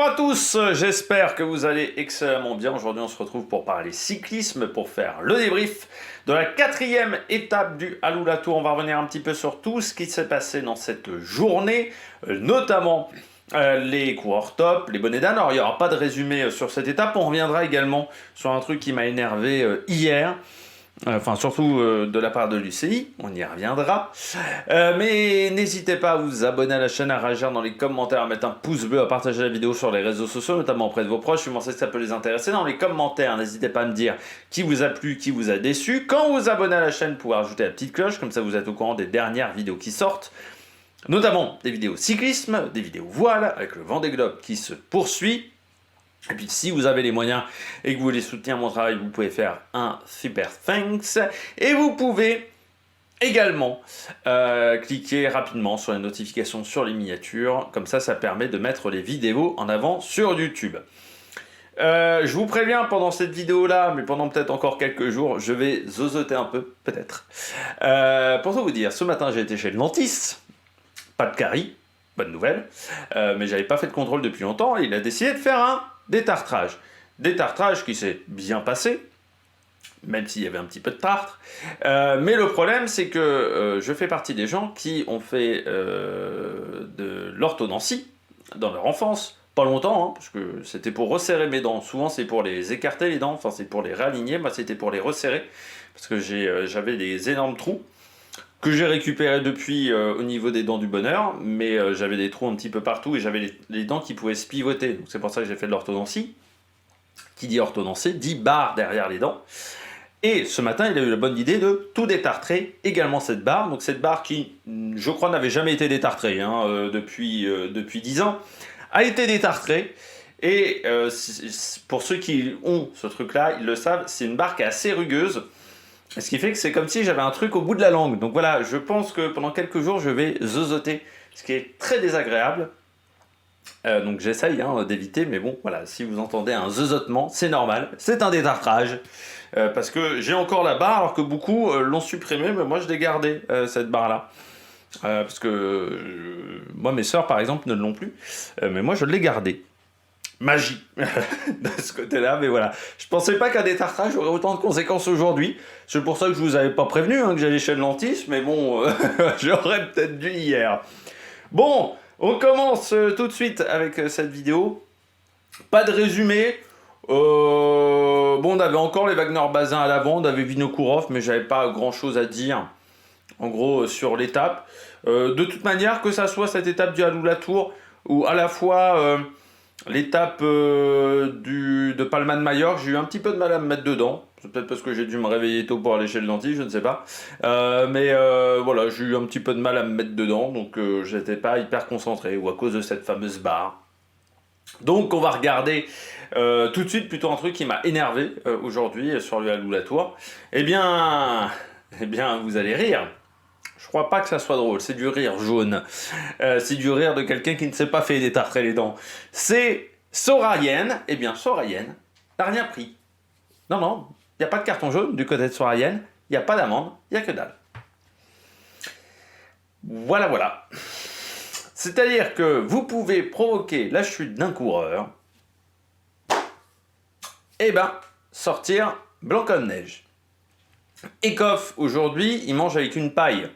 Bonjour à tous, j'espère que vous allez excellemment bien. Aujourd'hui on se retrouve pour parler cyclisme, pour faire le débrief de la 4e étape du Alula Tour. On va revenir un petit peu sur tout ce qui s'est passé dans cette journée, notamment les coureurs top, les bonnets d'âne. Alors il n'y aura pas de résumé sur cette étape, on reviendra également sur un truc qui m'a énervé hier. Enfin, surtout de la part de l'UCI, on y reviendra. Mais n'hésitez pas à vous abonner à la chaîne, à réagir dans les commentaires, à mettre un pouce bleu, à partager la vidéo sur les réseaux sociaux, notamment auprès de vos proches. Si vous pensez que ça peut les intéresser, dans les commentaires, n'hésitez pas à me dire qui vous a plu, qui vous a déçu. Quand vous vous abonnez à la chaîne, vous pouvez rajouter la petite cloche, comme ça vous êtes au courant des dernières vidéos qui sortent. Notamment des vidéos cyclisme, des vidéos voile, avec le Vendée Globe qui se poursuit. Et puis si vous avez les moyens et que vous voulez soutenir mon travail, vous pouvez faire un super thanks. Et vous pouvez également cliquer rapidement sur les notifications sur les miniatures. Comme ça, ça permet de mettre les vidéos en avant sur YouTube. Je vous préviens, pendant cette vidéo-là, mais pendant peut-être encore quelques jours, je vais zozoter un peu, peut-être. Pour tout vous dire, ce matin, j'ai été chez le dentiste. Pas de carie, bonne nouvelle. Mais j'avais pas fait de contrôle depuis longtemps et il a décidé de faire un détartrage. Détartrage qui s'est bien passé, même s'il y avait un petit peu de tartre. Mais le problème, c'est que je fais partie des gens qui ont fait de l'orthodontie dans leur enfance. Pas longtemps, hein, parce que c'était pour resserrer mes dents. Souvent, c'est pour les écarter les dents, enfin, c'est pour les réaligner. Moi, c'était pour les resserrer, parce que j'avais des énormes trous que j'ai récupéré depuis au niveau des dents du bonheur, mais j'avais des trous un petit peu partout et j'avais les dents qui pouvaient se pivoter. Donc c'est pour ça que j'ai fait de l'orthodontie. Qui dit orthodontie dit barre derrière les dents. Et ce matin, il a eu la bonne idée de tout détartrer, également cette barre. Donc cette barre qui, je crois, n'avait jamais été détartrée depuis 10 ans, a été détartrée. Et pour ceux qui ont ce truc-là, ils le savent, c'est une barre qui est assez rugueuse. Ce qui fait que c'est comme si j'avais un truc au bout de la langue. Donc voilà, je pense que pendant quelques jours, je vais zozoter, ce qui est très désagréable. Donc j'essaye d'éviter, mais bon, voilà, si vous entendez un zozotement, c'est normal, c'est un détartrage. Parce que j'ai encore la barre, alors que beaucoup l'ont supprimée, mais moi je l'ai gardée, cette barre-là. Parce que moi, mes sœurs, par exemple, ne l'ont plus, mais moi je l'ai gardée. Magie de ce côté-là, mais voilà. Je pensais pas qu'un détartrage aurait autant de conséquences aujourd'hui. C'est pour ça que je vous avais pas prévenu que j'allais chez le dentiste, mais bon, j'aurais peut-être dû hier. Bon, on commence tout de suite avec cette vidéo. Pas de résumé. Bon, on avait encore les Wagner-Bazin à l'avant, on avait Vinokourov, mais j'avais pas grand-chose à dire, en gros, sur l'étape. De toute manière, que ça soit cette étape du Alula Tour, ou à la fois... l'étape de Palma de Majorque, j'ai eu un petit peu de mal à me mettre dedans. C'est peut-être parce que j'ai dû me réveiller tôt pour aller chez le dentiste, je ne sais pas. Mais voilà, j'ai eu un petit peu de mal à me mettre dedans, donc j'étais pas hyper concentré, ou à cause de cette fameuse barre. Donc on va regarder tout de suite plutôt un truc qui m'a énervé aujourd'hui sur le Alula Tour. Eh bien, vous allez rire. Je crois pas que ça soit drôle, c'est du rire jaune. C'est du rire de quelqu'un qui ne s'est pas fait détartrer les dents. C'est Sorayenne. Eh bien, Sorayenne n'a rien pris. Non, il n'y a pas de carton jaune du côté de Sorayenne. Il n'y a pas d'amende, il n'y a que dalle. Voilà. C'est-à-dire que vous pouvez provoquer la chute d'un coureur et sortir blanc comme neige. Ekoff, aujourd'hui, il mange avec une paille.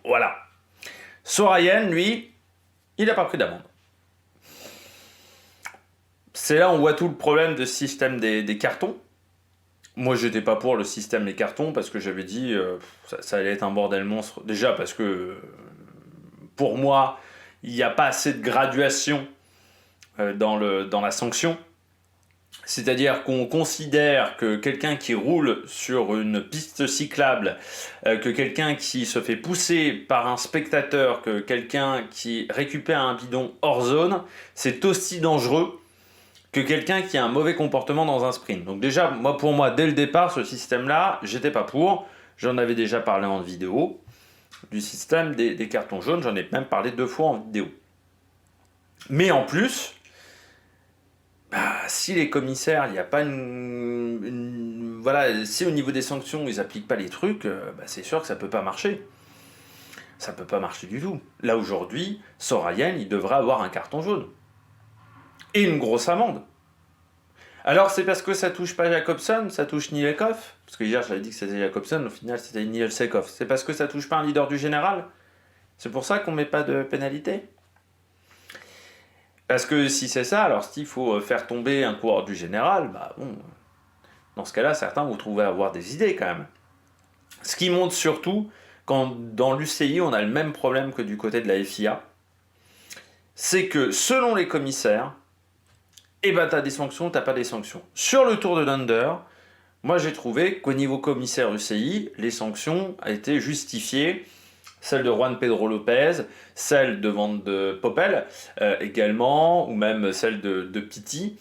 Voilà. Sorayenne, lui, il n'a pas pris d'amende. C'est là où on voit tout le problème de système des cartons. Moi, j'étais pas pour le système des cartons parce que j'avais dit ça allait être un bordel monstre. Déjà parce que pour moi, il n'y a pas assez de graduation dans la sanction. C'est-à-dire qu'on considère que quelqu'un qui roule sur une piste cyclable, que quelqu'un qui se fait pousser par un spectateur, que quelqu'un qui récupère un bidon hors zone, c'est aussi dangereux que quelqu'un qui a un mauvais comportement dans un sprint. Donc déjà, pour moi, dès le départ, ce système-là, j'étais pas pour. J'en avais déjà parlé en vidéo, du système des cartons jaunes, j'en ai même parlé 2 fois en vidéo. Mais en plus... si les commissaires, il n'y a pas voilà, si au niveau des sanctions, ils n'appliquent pas les trucs, c'est sûr que ça ne peut pas marcher. Ça ne peut pas marcher du tout. Là, aujourd'hui, Sorayenne, il devrait avoir un carton jaune. et une grosse amende. Alors c'est parce que ça touche pas Jacobson, ça touche Nielkov, parce que hier j'avais dit que c'était Jacobson, au final c'était Nielsekov. C'est parce que ça touche pas un leader du général. C'est pour ça qu'on met pas de pénalité. Parce que si c'est ça, alors s'il faut faire tomber un coureur du général, bah bon, dans ce cas-là, certains vous trouvez avoir des idées quand même. Ce qui montre surtout quand dans l'UCI on a le même problème que du côté de la FIA, c'est que selon les commissaires, et ben t'as des sanctions, t'as pas des sanctions. Sur le Tour de Thunder, moi j'ai trouvé qu'au niveau commissaire UCI, les sanctions a été justifiées. Celle de Juan Pedro Lopez, celle de Van de Poppel également, ou même celle de Pitti.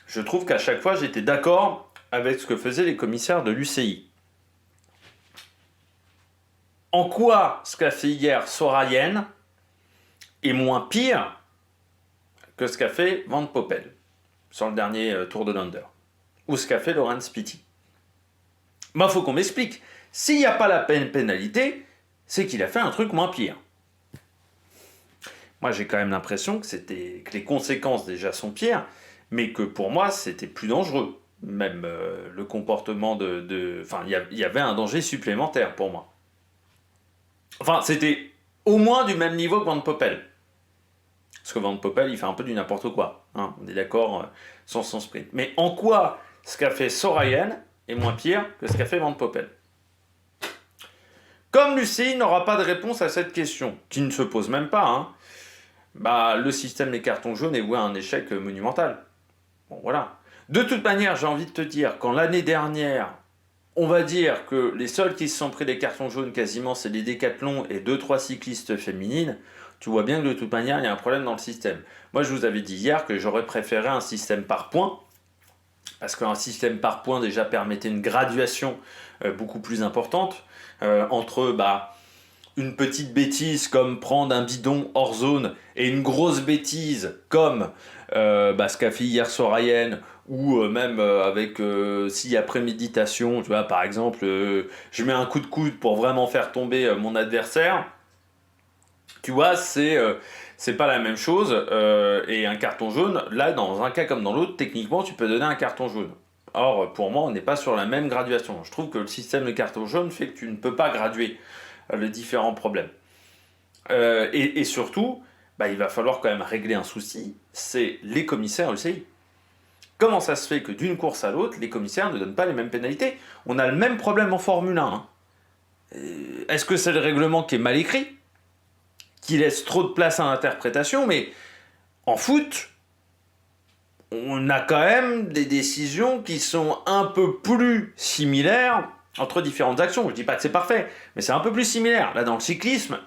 Je trouve qu'à chaque fois j'étais d'accord avec ce que faisaient les commissaires de l'UCI. En quoi ce qu'a fait hier Sorayen est moins pire que ce qu'a fait Van Poppel sur le dernier Tour de Thunder, ou ce qu'a fait Laurens Pitti. Moi, faut qu'on m'explique. S'il n'y a pas la pénalité, c'est qu'il a fait un truc moins pire. Moi, j'ai quand même l'impression que les conséquences déjà sont pires, mais que pour moi, c'était plus dangereux. Même le comportement Enfin, il y avait un danger supplémentaire pour moi. Enfin, c'était au moins du même niveau que Van Poppel. Parce que Van Poppel, il fait un peu du n'importe quoi. Hein, on est d'accord sur son sprint. Mais en quoi ce qu'a fait Sorayen est moins pire que ce qu'a fait Van Poppel? Comme l'UCI n'aura pas de réponse à cette question, qui ne se pose même pas, hein, bah, le système des cartons jaunes est voué à un échec monumental. Bon, voilà. De toute manière, j'ai envie de te dire, quand l'année dernière, on va dire que les seuls qui se sont pris des cartons jaunes quasiment, c'est les décathlons et 2-3 cyclistes féminines, tu vois bien que de toute manière, il y a un problème dans le système. Moi, je vous avais dit hier que j'aurais préféré un système par points, parce qu'un système par points déjà permettait une graduation beaucoup plus importante entre une petite bêtise comme prendre un bidon hors zone et une grosse bêtise comme ce qu'a fait hier Sorayen, ou même avec s'il y a préméditation, tu vois, par exemple, je mets un coup de coude pour vraiment faire tomber mon adversaire. Tu vois, c'est pas la même chose. Et un carton jaune, là, dans un cas comme dans l'autre, techniquement, tu peux donner un carton jaune. Or, pour moi, on n'est pas sur la même graduation. Je trouve que le système de carton jaune fait que tu ne peux pas graduer les différents problèmes. Et surtout, il va falloir quand même régler un souci, c'est les commissaires UCI. Comment ça se fait que d'une course à l'autre, les commissaires ne donnent pas les mêmes pénalités? On a le même problème en Formule 1. Hein. Est-ce que c'est le règlement qui est mal écrit, qui laisse trop de place à l'interprétation? Mais en foot, on a quand même des décisions qui sont un peu plus similaires entre différentes actions. Je dis pas que c'est parfait, mais c'est un peu plus similaire. Là, dans le cyclisme,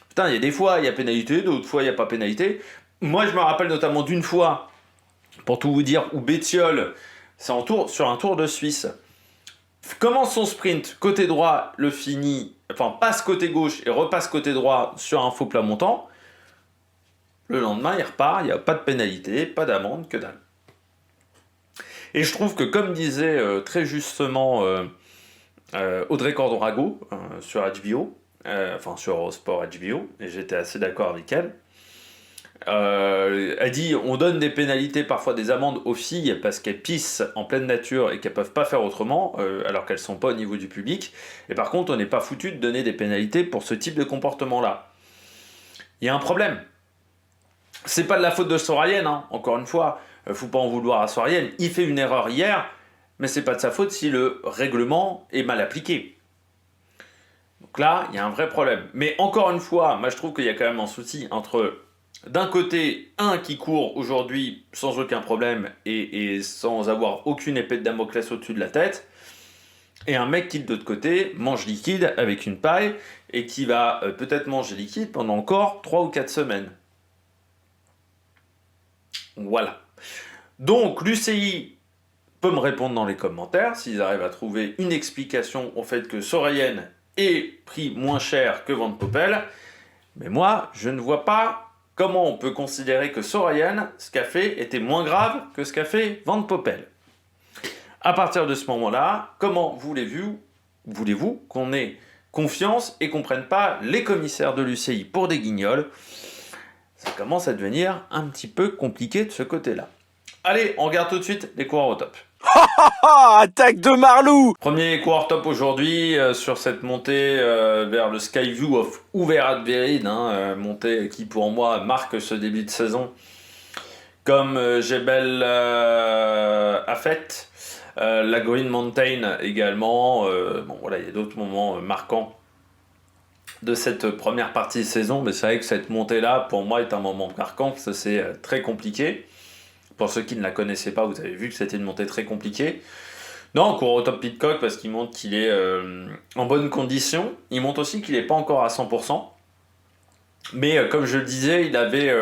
putain, il y a des fois, il y a pénalité, d'autres fois, il n'y a pas pénalité. Moi, je me rappelle notamment d'une fois, pour tout vous dire, où Bettiol, c'est sur un Tour de Suisse, commence son sprint, côté droit, le finit, passe côté gauche et repasse côté droit sur un faux plat montant. Le lendemain, il repart, il n'y a pas de pénalité, pas d'amende, que dalle. Et je trouve que, comme disait très justement Audrey Cordorago sur HBO, sur Eurosport HBO, et j'étais assez d'accord avec elle, elle dit on donne des pénalités, parfois des amendes aux filles parce qu'elles pissent en pleine nature et qu'elles peuvent pas faire autrement alors qu'elles sont pas au niveau du public, et par contre on n'est pas foutu de donner des pénalités pour ce type de comportement là. Il y a un problème, c'est pas de la faute de Sorayen, hein. Encore une fois, faut pas en vouloir à Sorayen, il fait une erreur hier, mais c'est pas de sa faute si le règlement est mal appliqué. Donc là il y a un vrai problème, mais encore une fois, moi je trouve qu'il y a quand même un souci entre d'un côté, un qui court aujourd'hui sans aucun problème et sans avoir aucune épée de Damoclès au-dessus de la tête, et un mec qui de l'autre côté mange liquide avec une paille et qui va peut-être manger liquide pendant encore 3 ou 4 semaines. Voilà. Donc l'UCI peut me répondre dans les commentaires s'ils arrivent à trouver une explication au fait que Sorayen ait pris moins cher que Van Poppel, mais moi je ne vois pas comment on peut considérer que Sorayen, ce qu'a fait, était moins grave que ce qu'a fait Van Poppel. À partir de ce moment-là, comment voulez-vous qu'on ait confiance et qu'on ne prenne pas les commissaires de l'UCI pour des guignols? ça commence à devenir un petit peu compliqué de ce côté-là. Allez, on regarde tout de suite les coureurs au top. Attaque de Marlou! Premier coureur top aujourd'hui sur cette montée vers le Skyview of Ouveradverid, montée qui pour moi marque ce début de saison, comme Jebel Afet, la Green Mountain également. Il y a d'autres moments marquants de cette première partie de saison, mais c'est vrai que cette montée-là, pour moi, est un moment marquant, parce que c'est très compliqué. Pour ceux qui ne la connaissaient pas, vous avez vu que c'était une montée très compliquée. Non, court au top Pidcock, parce qu'il montre qu'il est en bonne condition. Il montre aussi qu'il n'est pas encore à 100%. Mais comme je le disais, il avait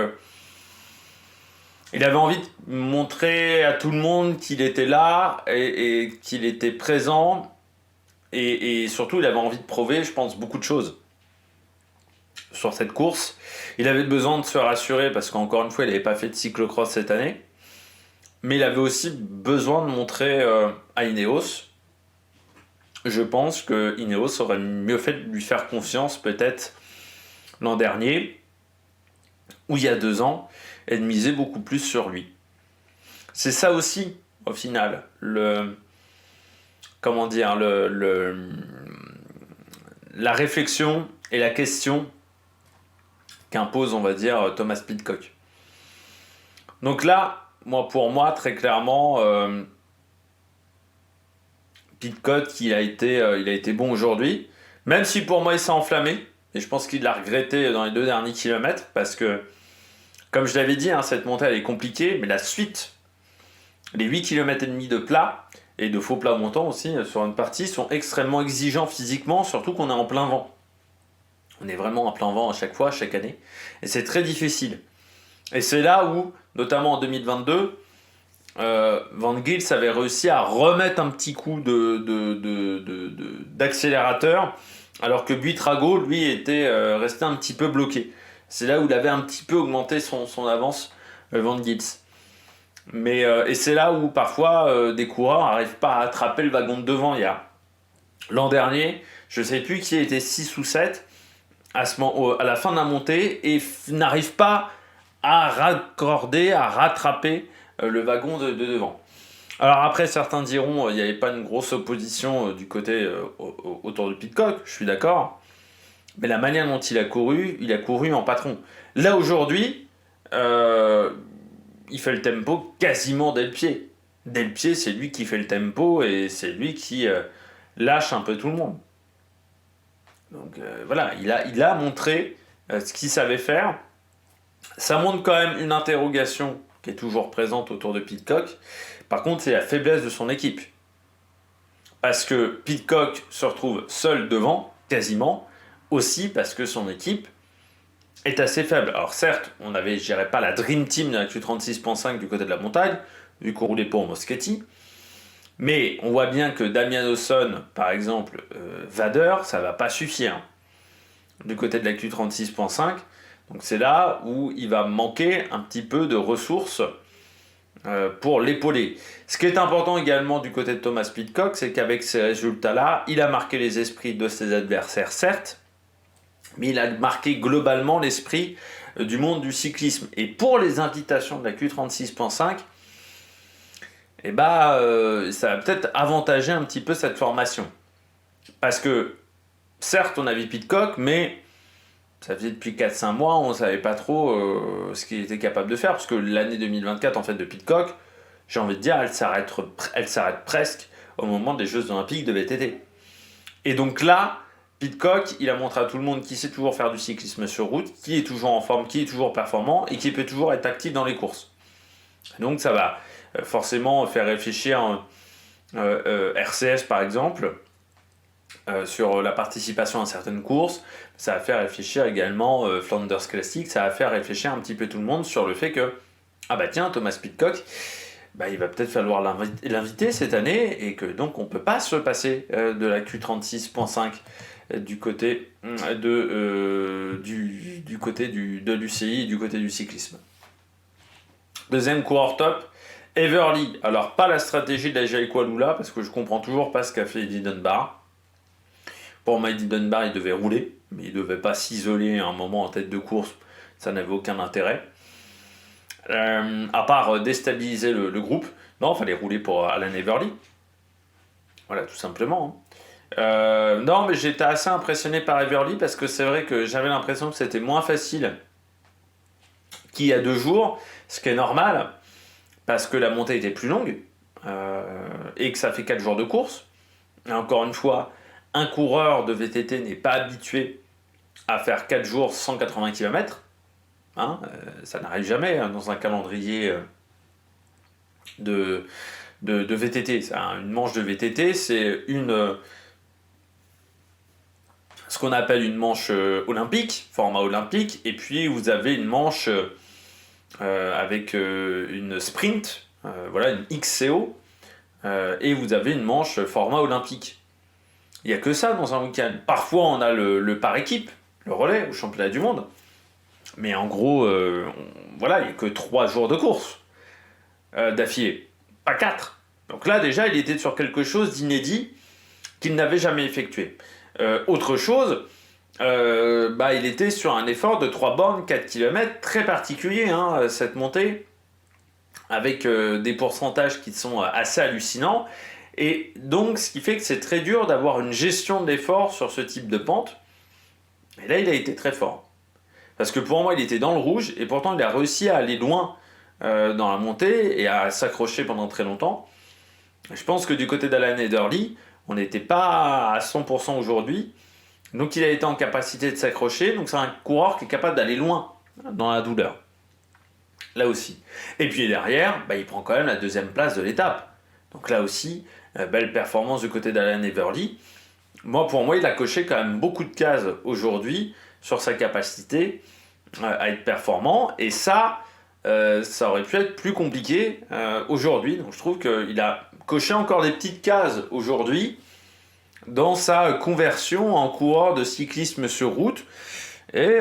envie de montrer à tout le monde qu'il était là et qu'il était présent. Et surtout, il avait envie de prouver, je pense, beaucoup de choses sur cette course. Il avait besoin de se rassurer parce qu'encore une fois, il n'avait pas fait de cyclocross cette année. Mais il avait aussi besoin de montrer à Ineos. Je pense que Ineos aurait mieux fait de lui faire confiance peut-être l'an dernier ou il y a 2 ans et de miser beaucoup plus sur lui. C'est ça aussi, au final, la réflexion et la question qu'impose, on va dire, Thomas Pidcock. Donc là, pour moi, très clairement, Pidcock, il a été bon aujourd'hui, même si pour moi il s'est enflammé, et je pense qu'il l'a regretté dans les 2 derniers kilomètres, parce que, comme je l'avais dit, cette montée elle est compliquée, mais la suite, les 8 km et demi de plat, et de faux plats montants aussi, sur une partie, sont extrêmement exigeants physiquement, surtout qu'on est en plein vent. On est vraiment en plein vent à chaque fois, chaque année, et c'est très difficile. Et c'est là où, notamment en 2022, Van Gils avait réussi à remettre un petit coup d'accélérateur, alors que Buitrago, lui, était resté un petit peu bloqué. C'est là où il avait un petit peu augmenté son avance, Van Gils. Et c'est là où parfois des coureurs n'arrivent pas à attraper le wagon de devant. Il y a l'an dernier, je ne sais plus qui était 6 ou 7 à la fin de la montée et n'arrive pas à raccorder, à rattraper le wagon de devant. Alors après, certains diront il n'y avait pas une grosse opposition du côté autour de Pidcock, je suis d'accord, mais la manière dont il a couru en patron. Là aujourd'hui, il fait le tempo quasiment dès le pied. Dès le pied, c'est lui qui fait le tempo et c'est lui qui lâche un peu tout le monde. Donc voilà, il a montré ce qu'il savait faire. Ça montre quand même une interrogation qui est toujours présente autour de Pidcock. Par contre, c'est la faiblesse de son équipe. Parce que Pidcock se retrouve seul devant, quasiment, aussi parce que son équipe est assez faible. Alors certes, on avait, je dirais pas la Dream Team de la Q36.5 du côté de la montagne, vu qu'on roulait pour Moschetti. Mais on voit bien que Damian Lawson, par exemple, Vader, ça va pas suffire. Du côté de la Q36.5, donc c'est là où il va manquer un petit peu de ressources pour l'épauler. Ce qui est important également du côté de Thomas Pidcock, c'est qu'avec ces résultats-là, il a marqué les esprits de ses adversaires, certes, mais il a marqué globalement l'esprit du monde du cyclisme. Et pour les invitations de la Q36.5, ça va peut-être avantager un petit peu cette formation. Parce que, certes, on a vu Pidcock, mais ça faisait depuis 4-5 mois, on ne savait pas trop ce qu'il était capable de faire, parce que l'année 2024 en fait, de Pidcock, j'ai envie de dire, elle s'arrête presque au moment des Jeux Olympiques de VTT. Et donc là, Pidcock, il a montré à tout le monde qu'il sait toujours faire du cyclisme sur route, qui est toujours en forme, qui est toujours performant, et qui peut toujours être actif dans les courses. Donc ça va forcément faire réfléchir RCS par exemple, sur la participation à certaines courses. Ça va faire réfléchir également Flanders Classic, ça va faire réfléchir un petit peu tout le monde sur le fait que Thomas Pidcock, il va peut-être falloir l'inviter cette année et que donc on ne peut pas se passer de la Q36.5 du côté de l'UCI, du côté du cyclisme. Deuxième coureur top, Everly. Alors pas la stratégie de la Jaico Alula parce que je comprends toujours pas ce qu'a fait Eddie Dunbar. Pour moi, Eddie Dunbar, il devait rouler, mais il ne devait pas s'isoler à un moment en tête de course. Ça n'avait aucun intérêt. À part déstabiliser le groupe. Non, il fallait rouler pour Alan Everly. Voilà, tout simplement. Non, mais j'étais assez impressionné par Everly parce que c'est vrai que j'avais l'impression que c'était moins facile qu'il y a 2 jours, ce qui est normal parce que la montée était plus longue et que ça fait 4 jours de course. Et encore une fois, un coureur de VTT n'est pas habitué à faire 4 jours 180 km. Ça n'arrive jamais dans un calendrier de VTT. Une manche de VTT, c'est ce qu'on appelle une manche olympique, format olympique, et puis vous avez une manche avec une sprint, voilà, une XCO, et vous avez une manche format olympique. Il n'y a que ça dans un week-end. Parfois, on a le par équipe, le relais au championnat du monde, mais en gros, voilà, il n'y a que 3 jours de course d'affilée, pas 4. Donc là, déjà, il était sur quelque chose d'inédit qu'il n'avait jamais effectué. Autre chose, il était sur un effort de 3 bornes, 4 km, très particulier, cette montée, avec des pourcentages qui sont assez hallucinants. Et donc, ce qui fait que c'est très dur d'avoir une gestion de l'effort sur ce type de pente. Et là, il a été très fort. Parce que pour moi, il était dans le rouge, et pourtant, il a réussi à aller loin dans la montée et à s'accrocher pendant très longtemps. Je pense que du côté d'Alan Everly, on n'était pas à 100% aujourd'hui. Donc il a été en capacité de s'accrocher. Donc c'est un coureur qui est capable d'aller loin dans la douleur. Là aussi. Et puis derrière, il prend quand même la 2e place de l'étape. Donc là aussi, belle performance du côté d'Alan Everly. Pour moi, il a coché quand même beaucoup de cases aujourd'hui sur sa capacité à être performant. Et ça aurait pu être plus compliqué aujourd'hui. Donc je trouve qu'il a coché encore des petites cases aujourd'hui dans sa conversion en coureur de cyclisme sur route. Et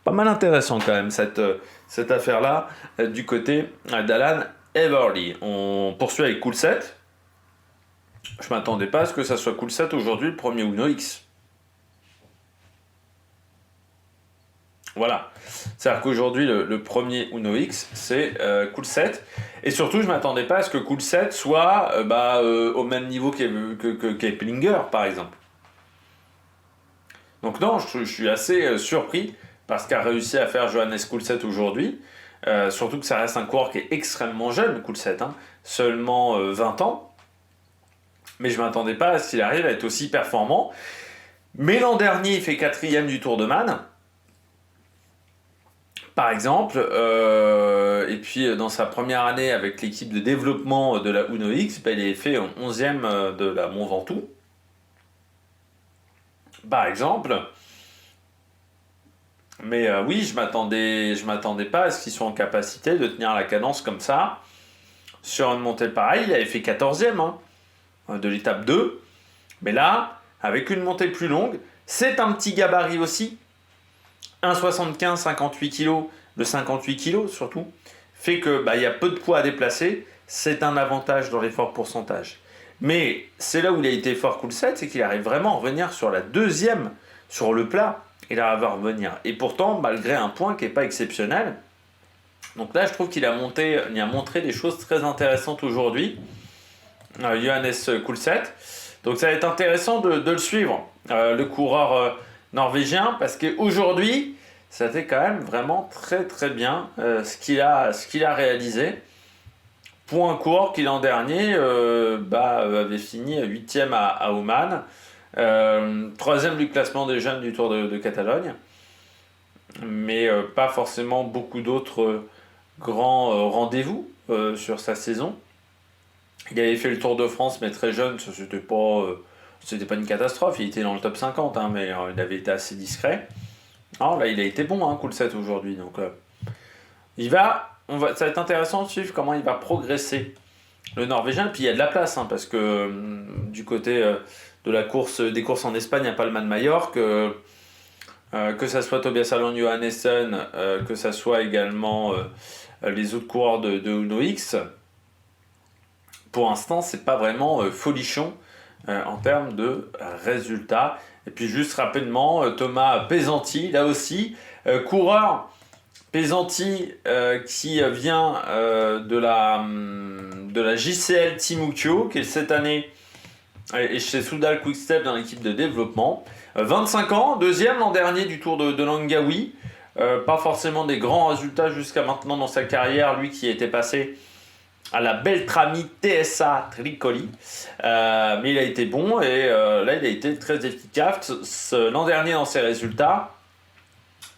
pas mal intéressant quand même cette affaire-là du côté d'Alan Everly. On poursuit avec Coolset. Je m'attendais pas à ce que ça soit Coolset aujourd'hui, le premier Uno X. Voilà. C'est-à-dire qu'aujourd'hui, le premier Uno X, c'est Coolset. Et surtout, je ne m'attendais pas à ce que Coolset soit au même niveau qu'Epplinger, par exemple. Donc non, je suis assez surpris par ce qu'a réussi à faire Johannes Coolset aujourd'hui. Surtout que ça reste un coureur qui est extrêmement jeune, Coolset, seulement 20 ans. Mais je ne m'attendais pas à ce qu'il arrive à être aussi performant. Mais l'an dernier, il fait 4e du Tour de Man. Par exemple, et puis dans sa première année avec l'équipe de développement de la Uno X, il est fait 11e de la Mont Ventoux. Par exemple. Mais oui, je m'attendais pas à ce qu'ils soient en capacité de tenir la cadence comme ça. Sur une montée pareille, il avait fait 14e de l'étape 2. Mais là, avec une montée plus longue, c'est un petit gabarit aussi. 1,75, 58 kg, le 58 kg surtout, fait que y a peu de poids à déplacer, c'est un avantage dans les forts pourcentages. Mais c'est là où il a été fort Coolset, c'est qu'il arrive vraiment à revenir sur la 2e, sur le plat, il arrive à revenir. Et pourtant, malgré un point qui n'est pas exceptionnel, donc là je trouve qu'il a montré des choses très intéressantes aujourd'hui, Johannes Coolset. Donc ça va être intéressant de le suivre, le coureur norvégien, parce qu'aujourd'hui, ça fait quand même vraiment très très bien ce qu'il a réalisé. Pour un coureur qui l'an dernier avait fini 8e à Oman, 3e du classement des jeunes du Tour de Catalogne, mais pas forcément beaucoup d'autres grands rendez-vous sur sa saison. Il avait fait le Tour de France, mais très jeune, ça c'était pas une catastrophe, il était dans le top 50, mais il avait été assez discret. Alors là, il a été bon, Coolset aujourd'hui, donc ça va être intéressant de suivre comment il va progresser, le Norvégien. Puis il y a de la place, parce que du côté de des courses en Espagne, il y a Palma de Majorque, que ça soit Tobias Alon Johannessen, que ça soit également les autres coureurs de Uno X. Pour l'instant, c'est pas vraiment folichon en termes de résultats. Et puis juste rapidement, Thomas Pesanti, là aussi, coureur Pesanti qui vient de la JCL Team Ukkyo, qui est cette année et chez Soudal Quickstep dans l'équipe de développement. 25 ans, deuxième l'an dernier du Tour de Langkawi. Pas forcément des grands résultats jusqu'à maintenant dans sa carrière, lui qui était passé à la Beltrami TSA Tricoli. Mais il a été bon et là il a été très efficace. L'an dernier dans ses résultats,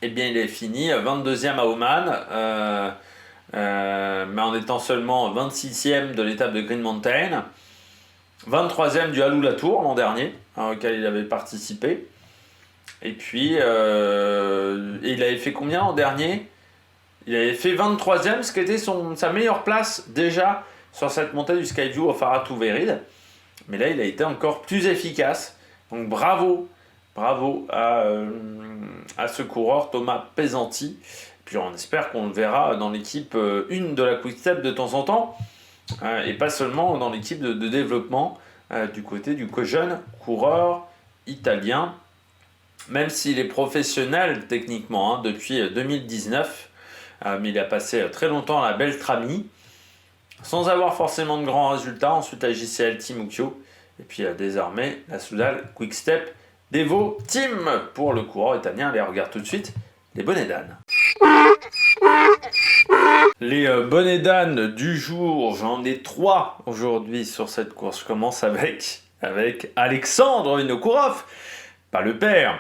eh bien, il est fini 22e à Oman, mais en étant seulement 26e de l'étape de Green Mountain, 23e du Alula-Tour l'an dernier, auquel il avait participé. Et puis, il avait fait combien l'an dernier? Il avait fait 23e, ce qui était sa meilleure place déjà sur cette montée du Skyview au Faratu Verid. Mais là, il a été encore plus efficace. Donc bravo à ce coureur Thomas Pesanti. Puis on espère qu'on le verra dans l'équipe 1 de la Quickstep de temps en temps, et pas seulement dans l'équipe de développement du côté du jeune coureur italien, même s'il est professionnel techniquement depuis 2019, mais il a passé très longtemps à la Beltrami, sans avoir forcément de grands résultats, ensuite à JCL Team Ukkyo, et puis désormais la Soudal Quickstep Devo Team pour le coureur italien. Allez, regarde tout de suite les bonnets d'âne. Les bonnets d'âne du jour, j'en ai 3 aujourd'hui sur cette course. Je commence avec Alexandre Vinokourov, pas le père,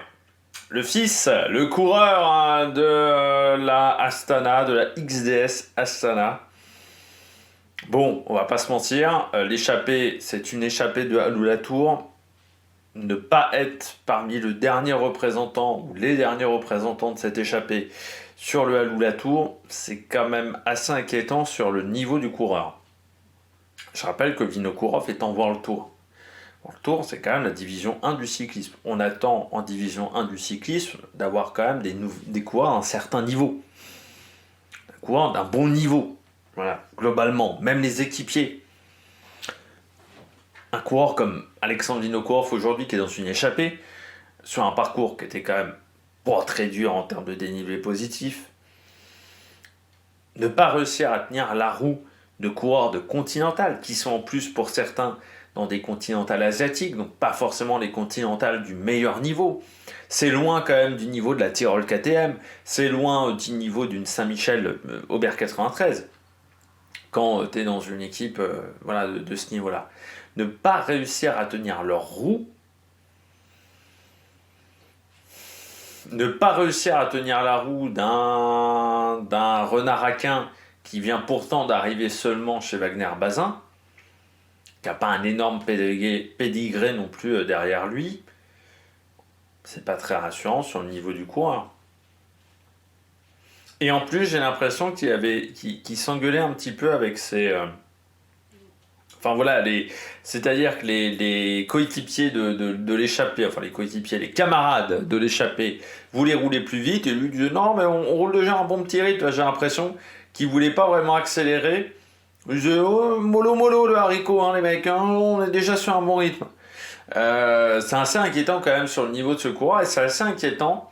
le fils, le coureur de la Astana, de la XDS Astana. Bon, on va pas se mentir, l'échappée, c'est une échappée de Alula-Tour. Ne pas être parmi le dernier représentant ou les derniers représentants de cette échappée sur le Alula-Tour, c'est quand même assez inquiétant sur le niveau du coureur. Je rappelle que Vinokourov est en World Tour. World Tour, c'est quand même la division 1 du cyclisme. On attend en division 1 du cyclisme d'avoir quand même des coureurs d'un certain niveau. Des coureurs d'un bon niveau. Voilà, globalement, même les équipiers. Un coureur comme Alexandre Vinokourov aujourd'hui qui est dans une échappée, sur un parcours qui était quand même très dur en termes de dénivelé positif, ne pas réussir à tenir la roue de coureurs de Continental, qui sont en plus pour certains dans des Continentales asiatiques, donc pas forcément les Continentales du meilleur niveau. C'est loin quand même du niveau de la Tyrol KTM, c'est loin du niveau d'une Saint-Michel Aubert 93, quand tu es dans une équipe de ce niveau-là. Ne pas réussir à tenir leur roue, ne pas réussir à tenir la roue d'un Renard Aquin qui vient pourtant d'arriver seulement chez Wagner-Bazin, qui n'a pas un énorme pédigré non plus derrière lui, c'est pas très rassurant sur le niveau du coureur. Et en plus, j'ai l'impression qu'il s'engueulait un petit peu avec ses... c'est-à-dire que les coéquipiers de l'échappée, enfin les coéquipiers, les camarades de l'échappée voulaient rouler plus vite et lui disait non mais on roule déjà un bon petit rythme. Là, j'ai l'impression qu'il voulait pas vraiment accélérer. Il disait oh, mollo le haricot les mecs, on est déjà sur un bon rythme. C'est assez inquiétant quand même sur le niveau de ce coureur et c'est assez inquiétant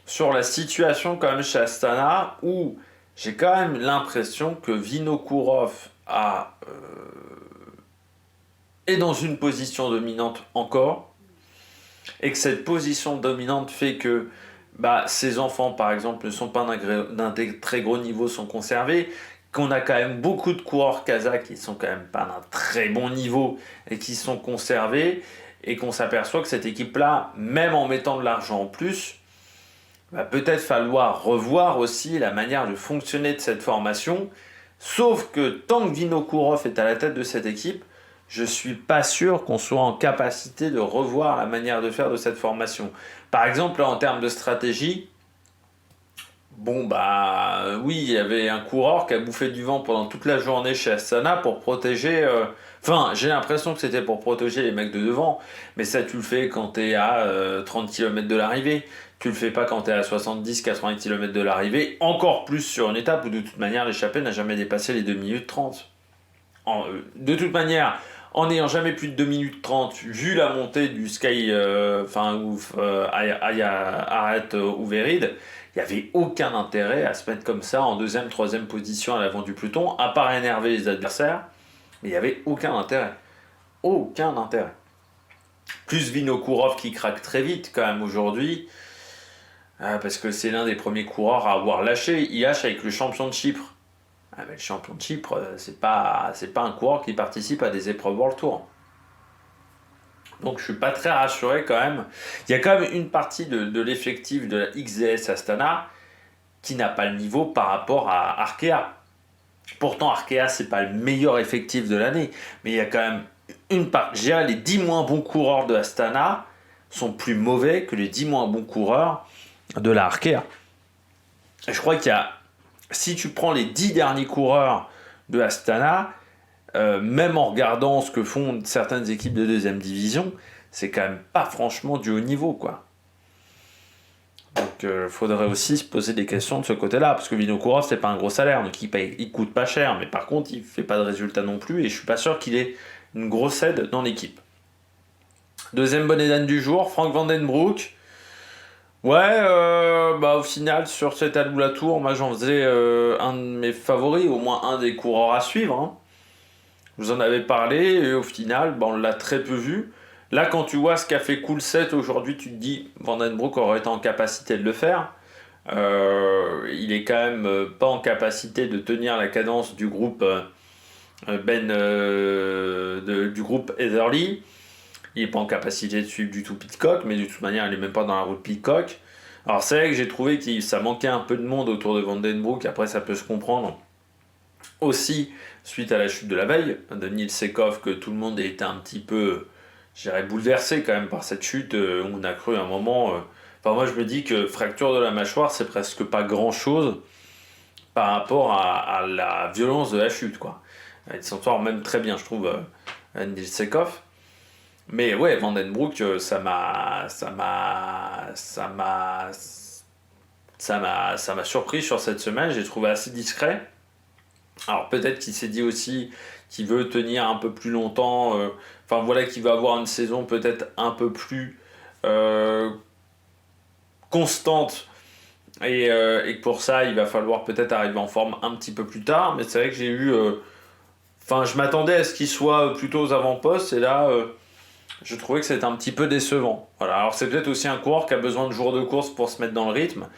sur la situation quand même chez Astana où j'ai quand même l'impression que Vinokourov est dans une position dominante encore, et que cette position dominante fait que ses enfants, par exemple, ne sont pas d'un très gros niveau, sont conservés, qu'on a quand même beaucoup de coureurs kazakhs qui sont quand même pas d'un très bon niveau et qui sont conservés, et qu'on s'aperçoit que cette équipe-là, même en mettant de l'argent en plus, va peut-être falloir revoir aussi la manière de fonctionner de cette formation, sauf que tant que Vinokourov est à la tête de cette équipe, je ne suis pas sûr qu'on soit en capacité de revoir la manière de faire de cette formation. Par exemple, en termes de stratégie, oui, il y avait un coureur qui a bouffé du vent pendant toute la journée chez Astana pour protéger... j'ai l'impression que c'était pour protéger les mecs de devant, mais ça, tu le fais quand tu es à 30 km de l'arrivée. Tu le fais pas quand tu es à 70-80 km de l'arrivée, encore plus sur une étape où de toute manière l'échappée n'a jamais dépassé les 2 minutes 30. De toute manière... En n'ayant jamais plus de 2 minutes 30, vu la montée du Sky, Arat ou Verid, Il n'y avait aucun intérêt à se mettre comme ça en deuxième, troisième position à l'avant du peloton, à part énerver les adversaires, mais il n'y avait aucun intérêt. Aucun intérêt. Plus Vinokourov qui craque très vite quand même aujourd'hui, parce que c'est l'un des premiers coureurs à avoir lâché. Il lâche avec le champion de Chypre. Ah, mais le champion de Chypre, c'est pas un coureur qui participe à des épreuves World Tour. Donc je suis pas très rassuré quand même. Il y a quand même une partie de l'effectif de la XDS Astana qui n'a pas le niveau par rapport à Arkea. Pourtant Arkea c'est pas le meilleur effectif de l'année, mais il y a quand même une partie. Les 10 moins bons coureurs de Astana sont plus mauvais que les 10 moins bons coureurs de la Arkea. Et je crois qu'il y a, si tu prends les 10 derniers coureurs de Astana, même en regardant ce que font certaines équipes de deuxième division, c'est quand même pas franchement du haut niveau, quoi. Donc faudrait aussi se poser des questions de ce côté-là, parce que Vinokourov c'est pas un gros salaire, donc il coûte pas cher, mais par contre il fait pas de résultat non plus, et je suis pas sûr qu'il ait une grosse aide dans l'équipe. Deuxième bonnet d'âne du jour, Frank Vandenbroek. Ouais, au final sur cet Alula Tour, moi j'en faisais un de mes favoris, au moins un des coureurs à suivre, hein. Je vous en avais parlé, et au final, on l'a très peu vu. Là, quand tu vois ce qu'a fait Coolset aujourd'hui, tu te dis Vandenbroek aurait été en capacité de le faire. Il est quand même pas en capacité de tenir la cadence du groupe du groupe Etherly. Il n'est pas en capacité de suivre du tout Pidcock, mais de toute manière, il n'est même pas dans la route Pidcock. Alors c'est vrai que j'ai trouvé que ça manquait un peu de monde autour de Vandenbroek. Après, ça peut se comprendre. Aussi, suite à la chute de la veille de Nils Sekov, que tout le monde était un petit peu, je dirais, bouleversé quand même par cette chute. On a cru à un moment. Enfin, moi, je me dis que fracture de la mâchoire, c'est presque pas grand-chose par rapport à la violence de la chute, quoi. Il s'en sort même très bien, je trouve, Nils Sekov. Mais ouais, Vandenbroek, ça m'a surpris sur cette semaine. J'ai trouvé assez discret. Alors peut-être qu'il s'est dit aussi qu'il veut tenir un peu plus longtemps, qu'il va avoir une saison peut-être un peu plus constante et que pour ça il va falloir peut-être arriver en forme un petit peu plus tard, mais c'est vrai que j'ai eu... je m'attendais à ce qu'il soit plutôt aux avant-postes et là je trouvais que c'était un petit peu décevant. Voilà. Alors c'est peut-être aussi un coureur qui a besoin de jours de course pour se mettre dans le rythme.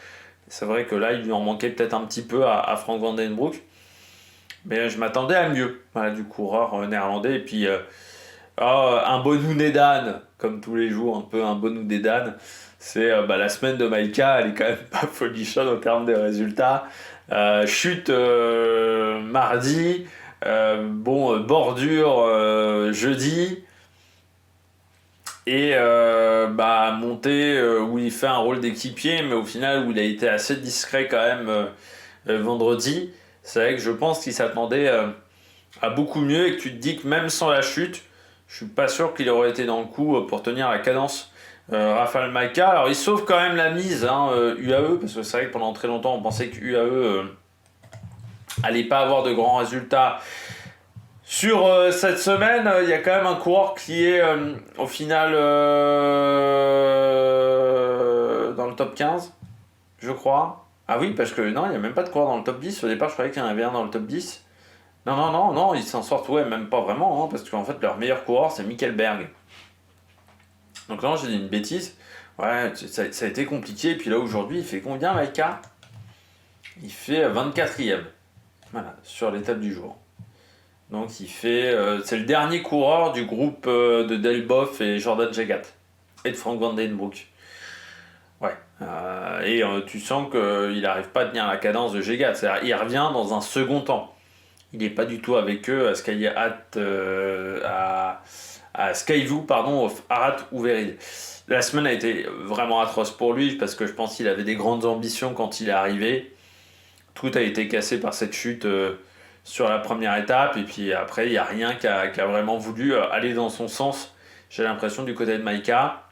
C'est vrai que là il lui en manquait peut-être un petit peu à Frank Vandenbroek. Mais je m'attendais à mieux, du coureur néerlandais. Et puis, un Bonou Nedan, comme tous les jours, un peu un Bonou Nedan. C'est la semaine de Maïka, elle est quand même pas folichonne en termes de résultats. Chute mardi, bordure jeudi. Et montée où il fait un rôle d'équipier, mais au final où il a été assez discret quand même vendredi. C'est vrai que je pense qu'il s'attendait à beaucoup mieux et que tu te dis que même sans la chute, je suis pas sûr qu'il aurait été dans le coup pour tenir la cadence. Rafał Majka, alors il sauve quand même la mise, UAE, parce que c'est vrai que pendant très longtemps on pensait que UAE allait pas avoir de grands résultats. Sur cette semaine, il y a quand même un coureur qui est au final dans le top 15, je crois. Ah oui, parce que non, il n'y a même pas de coureur dans le top 10. Au départ, je croyais qu'il y en avait un dans le top 10. Non, ils s'en sortent, même pas vraiment, parce qu'en fait, leur meilleur coureur, c'est Mikkel Berg. Donc non, j'ai dit une bêtise. Ouais, ça a été compliqué. Et puis là, aujourd'hui, il fait combien, Maïka ? Il fait 24e. Voilà, sur l'étape du jour. Donc il fait... c'est le dernier coureur du groupe de Delboff et Jordan Jagat. Et de Frank Vandenbroek. Ouais. Et tu sens qu'il n'arrive pas à tenir la cadence de Jagat. C'est-à-dire il revient dans un second temps. Il n'est pas du tout avec eux à Skyview, of Arat Ouverid. La semaine a été vraiment atroce pour lui parce que je pense qu'il avait des grandes ambitions quand il est arrivé. Tout a été cassé par cette chute sur la première étape. Et puis après, il n'y a rien qui a vraiment voulu aller dans son sens. J'ai l'impression du côté de Maïka.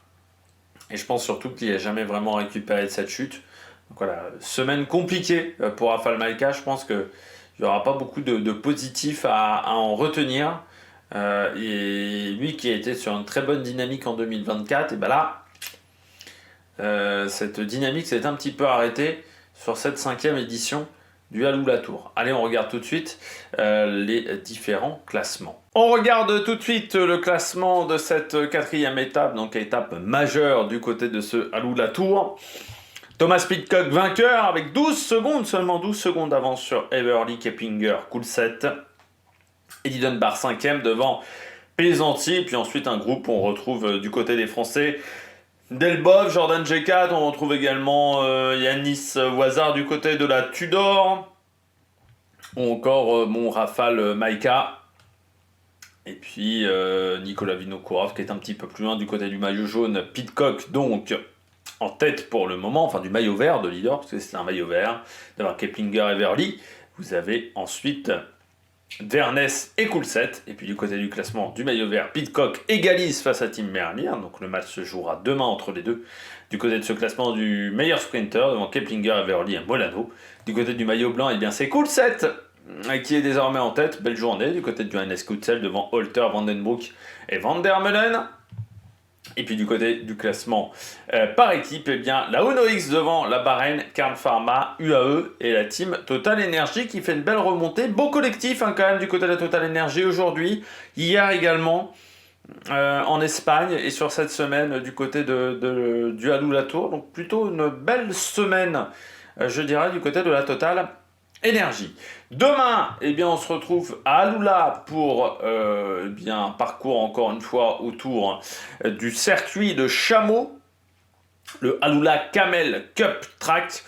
Et je pense surtout qu'il n'a jamais vraiment récupéré de cette chute. Donc voilà, semaine compliquée pour Rafał Majka. Je pense qu'il n'y aura pas beaucoup de positifs à en retenir. Et lui qui a été sur une très bonne dynamique en 2024, et là, cette dynamique s'est un petit peu arrêtée. sur cette 5e édition du Alula Tour. Allez, on regarde tout de suite les différents classements. On regarde tout de suite le classement de cette 4e étape, donc étape majeure du côté de ce Alula Tour. Thomas Pidcock vainqueur avec 12 secondes, seulement 12 secondes d'avance sur Everly, Keplinger, Coulset. Eddie Dunbar 5e devant Pesanti. Puis ensuite un groupe où on retrouve du côté des Français Delboeuf, Jordan G4. On retrouve également Yanis Wazar du côté de la Tudor. Ou encore Rafale Maïka. Et puis Nicolas Vinokourov qui est un petit peu plus loin du côté du maillot jaune. Pidcock donc en tête pour le moment, enfin du maillot vert de leader, parce que c'est un maillot vert, d'avoir Keplinger et Everly. Vous avez ensuite Vernes et Coulset. Et puis du côté du classement du maillot vert, Pidcock égalise face à Tim Merlier. Donc le match se jouera demain entre les deux. Du côté de ce classement du meilleur sprinter, devant Keplinger, Everly et Molano. Du côté du maillot blanc, eh bien c'est Coulset qui est désormais en tête. Belle journée. Du côté de Johannes Kutsel, devant Holter, Vandenbroek et Van der Meulen. Et puis du côté du classement par équipe, eh bien la Uno X devant la Bahreïn, Carl Pharma, UAE et la team Total Energy qui fait une belle remontée. Beau collectif quand même du côté de la Total Energy aujourd'hui. Hier également en Espagne et sur cette semaine du côté du Alula Tour. Donc plutôt une belle semaine, je dirais, du côté de la Total Énergie. Demain, eh bien, on se retrouve à Alula pour un parcours encore une fois autour du circuit de Chameau, le Alula Camel Cup Track,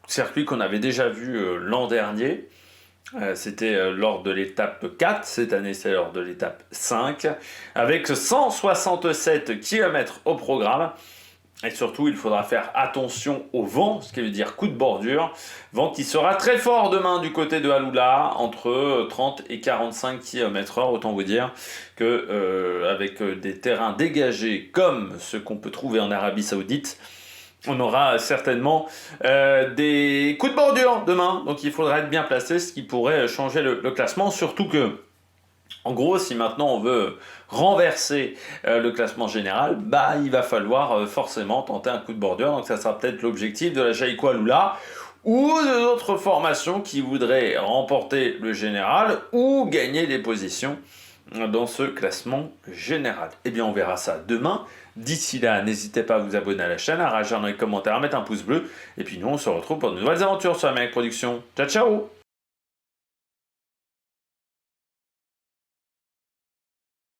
circuit qu'on avait déjà vu l'an dernier. C'était lors de l'étape 4, cette année c'est lors de l'étape 5, avec 167 km au programme. Et surtout, il faudra faire attention au vent, ce qui veut dire coup de bordure. Vent qui sera très fort demain du côté de Alula, entre 30 et 45 km/h. Autant vous dire que avec des terrains dégagés comme ceux qu'on peut trouver en Arabie Saoudite, on aura certainement des coups de bordure demain. Donc il faudra être bien placé, ce qui pourrait changer le classement. Surtout que, en gros, si maintenant on veut renverser le classement général, il va falloir forcément tenter un coup de bordure. Donc ça sera peut-être l'objectif de la Jaico Alula ou d'autres formations qui voudraient remporter le général ou gagner des positions dans ce classement général. Eh bien, on verra ça demain. D'ici là, n'hésitez pas à vous abonner à la chaîne, à réagir dans les commentaires, à mettre un pouce bleu. Et puis nous, on se retrouve pour de nouvelles aventures sur la Mec Production. Ciao, ciao!